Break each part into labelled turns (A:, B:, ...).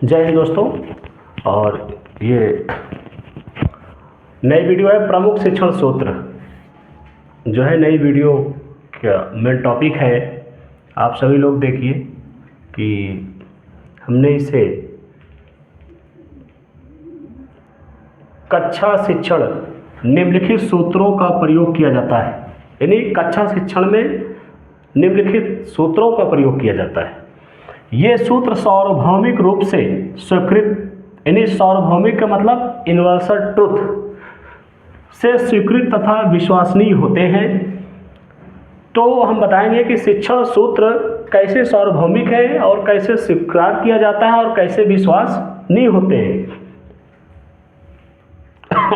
A: जय हिंद दोस्तों। और ये नई वीडियो है प्रमुख शिक्षण सूत्र जो है नई वीडियो का मेन टॉपिक है। आप सभी लोग देखिए कि हमने इसे कक्षा शिक्षण निम्नलिखित सूत्रों का प्रयोग किया जाता है, यानी कक्षा शिक्षण में निम्नलिखित सूत्रों का प्रयोग किया जाता है। ये सूत्र सार्वभौमिक रूप से स्वीकृत, यानी सार्वभौमिक का मतलब यूनिवर्सल ट्रुथ से स्वीकृत तथा विश्वसनीय होते हैं। तो हम बताएंगे कि शिक्षण सूत्र कैसे सार्वभौमिक है और कैसे स्वीकार किया जाता है और कैसे विश्वसनीय होते हैं।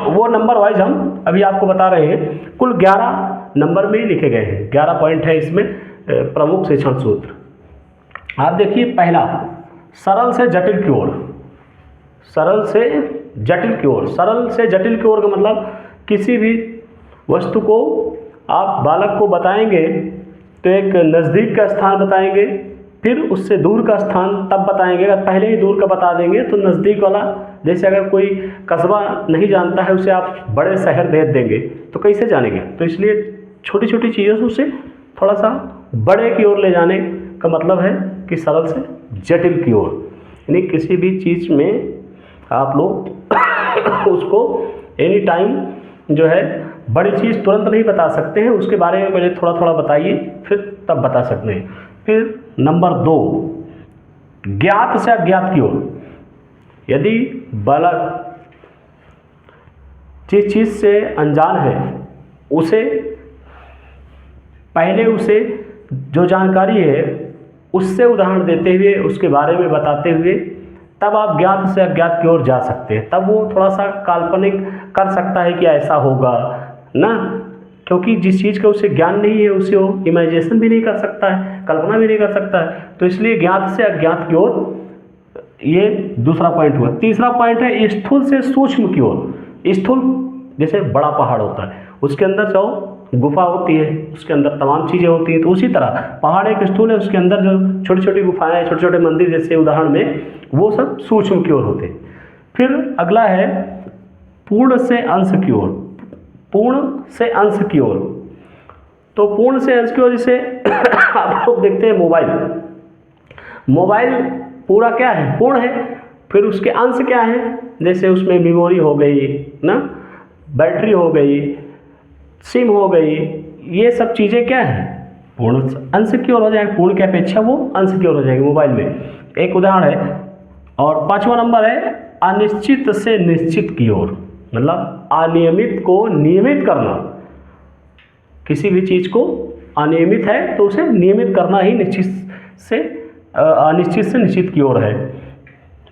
A: वो नंबर वाइज हम अभी आपको बता रहे हैं। कुल 11 नंबर में लिखे गए हैं, 11 पॉइंट है इसमें प्रमुख शिक्षण सूत्र। आप देखिए, पहला सरल से जटिल की ओर। सरल से जटिल की ओर, सरल से जटिल की ओर का मतलब किसी भी वस्तु को आप बालक को बताएंगे तो एक नज़दीक का स्थान बताएंगे, फिर उससे दूर का स्थान तब बताएंगे। अगर पहले ही दूर का बता देंगे तो नज़दीक वाला, जैसे अगर कोई कस्बा नहीं जानता है उसे आप बड़े शहर भेज देंगे तो कैसे जानेंगे। तो इसलिए छोटी छोटी चीज़ों से उसे थोड़ा सा बड़े की ओर ले जाने का मतलब है कि सरल से जटिल की ओर, यानी किसी भी चीज़ में आप लोग उसको एनी टाइम जो है बड़ी चीज़ तुरंत नहीं बता सकते हैं, उसके बारे में पहले थोड़ा थोड़ा बताइए फिर तब बता सकते हैं। फिर नंबर 2 ज्ञात से अज्ञात की ओर। यदि बालक जिस चीज़ से अनजान है उसे पहले उसे जो जानकारी है उससे उदाहरण देते हुए उसके बारे में बताते हुए तब आप ज्ञात से अज्ञात की ओर जा सकते हैं। तब वो थोड़ा सा काल्पनिक कर सकता है कि ऐसा होगा ना, क्योंकि जिस चीज़ का उसे ज्ञान नहीं है उसे वो इमेजिनेशन भी नहीं कर सकता है, कल्पना भी नहीं कर सकता है। तो इसलिए ज्ञात से अज्ञात की ओर, ये दूसरा पॉइंट हुआ। तीसरा पॉइंट है स्थूल से सूक्ष्म की ओर। स्थूल जैसे बड़ा पहाड़ होता है, उसके अंदर जो गुफा होती है उसके अंदर तमाम चीज़ें होती हैं, तो उसी तरह पहाड़ एक स्थूल है, उसके अंदर जो छोटी छोटी गुफाएं, छोटे छोटे मंदिर जैसे उदाहरण में, वो सब सूक्ष्म की ओर होते हैं। फिर अगला है पूर्ण से अंश की ओर। पूर्ण से अंश की ओर, तो पूर्ण से अंश की ओर जैसे आप लोग देखते हैं मोबाइल पूरा क्या है, पूर्ण है। फिर उसके अंश क्या है, जैसे उसमें मेमोरी हो गई ना, बैटरी हो गई, सिम हो गई, ये सब चीज़ें क्या है, पूर्ण अंश की ओर हो जाएगी। पूर्ण की अपेक्षा वो अंश की ओर हो जाएगी मोबाइल में, एक उदाहरण है। और 5वां नंबर है अनिश्चित से निश्चित की ओर, मतलब अनियमित को नियमित करना। किसी भी चीज़ को अनियमित है तो उसे नियमित करना ही अनिश्चित से निश्चित की ओर है।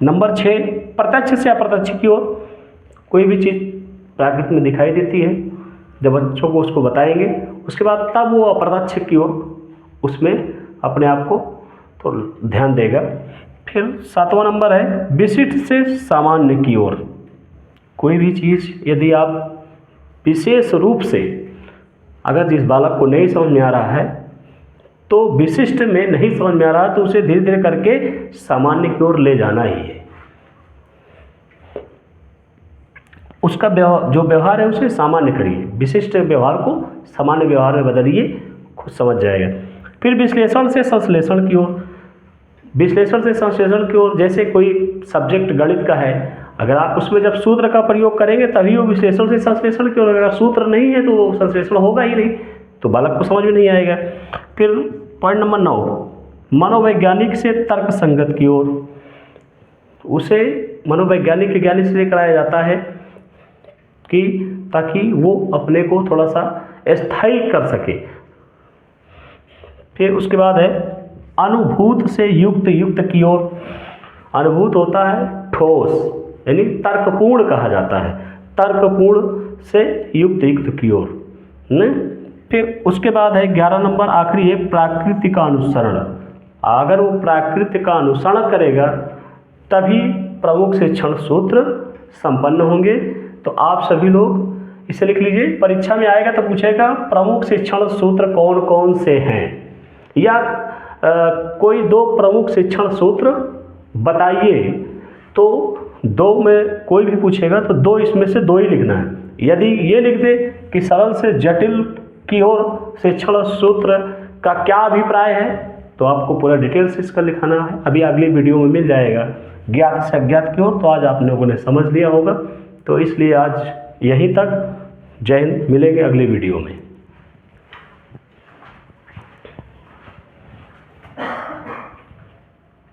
A: नंबर 6 प्रत्यक्ष से अप्रत्यक्ष की ओर। कोई भी चीज़ प्रकृति में दिखाई देती है, जब बच्चों को उसको बताएंगे उसके बाद तब वो अप्रत्यक्ष की ओर उसमें अपने आप को तो ध्यान देगा। फिर 7वां नंबर है विशिष्ट से सामान्य की ओर। कोई भी चीज़ यदि आप विशेष रूप से, अगर जिस बालक को नहीं समझ में आ रहा है तो विशिष्ट में नहीं समझ में आ रहा तो उसे धीरे धीरे करके सामान्य की ओर ले जाना ही है। उसका जो व्यवहार है उसे सामान्य करिए, विशिष्ट व्यवहार को सामान्य व्यवहार में बदलिए, खुद समझ जाएगा। फिर विश्लेषण से संश्लेषण की ओर। विश्लेषण से संश्लेषण की ओर, जैसे कोई सब्जेक्ट गणित का है, अगर आप उसमें जब सूत्र का प्रयोग करेंगे तभी वो विश्लेषण से संश्लेषण की ओर। अगर सूत्र नहीं है तो संश्लेषण होगा ही नहीं, तो बालक को समझ में नहीं आएगा। फिर पॉइंट नंबर 9 मनोवैज्ञानिक से तर्क संगत की ओर। उसे मनोवैज्ञानिक के ज्ञान इसलिए कराया जाता है कि ताकि वो अपने को थोड़ा सा स्थायी कर सके। फिर उसके बाद है अनुभूत से युक्त की ओर। अनुभूत होता है ठोस, यानी तर्कपूर्ण कहा जाता है, तर्कपूर्ण से युक्त की ओर न। फिर उसके बाद है 11 नंबर आखिरी है प्रकृति का अनुसरण। अगर वो प्रकृति का अनुसरण करेगा तभी प्रमुख शिक्षण सूत्र संपन्न होंगे। तो आप सभी लोग इसे लिख लीजिए, परीक्षा में आएगा तो पूछेगा प्रमुख शिक्षण सूत्र कौन कौन से हैं, या कोई 2 प्रमुख शिक्षण सूत्र बताइए तो दो में कोई भी पूछेगा तो दो इसमें से दो ही लिखना है। यदि ये लिख दे कि सरल से जटिल की ओर से क्षण सूत्र का क्या अभिप्राय है, तो आपको पूरा डिटेल्स इसका लिखाना है। अभी अगली वीडियो में मिल जाएगा ज्ञात से अज्ञात की ओर, तो आज आप लोगों ने समझ लिया होगा। तो इसलिए आज यहीं तक। जय हिंद, मिलेंगे अगली वीडियो में।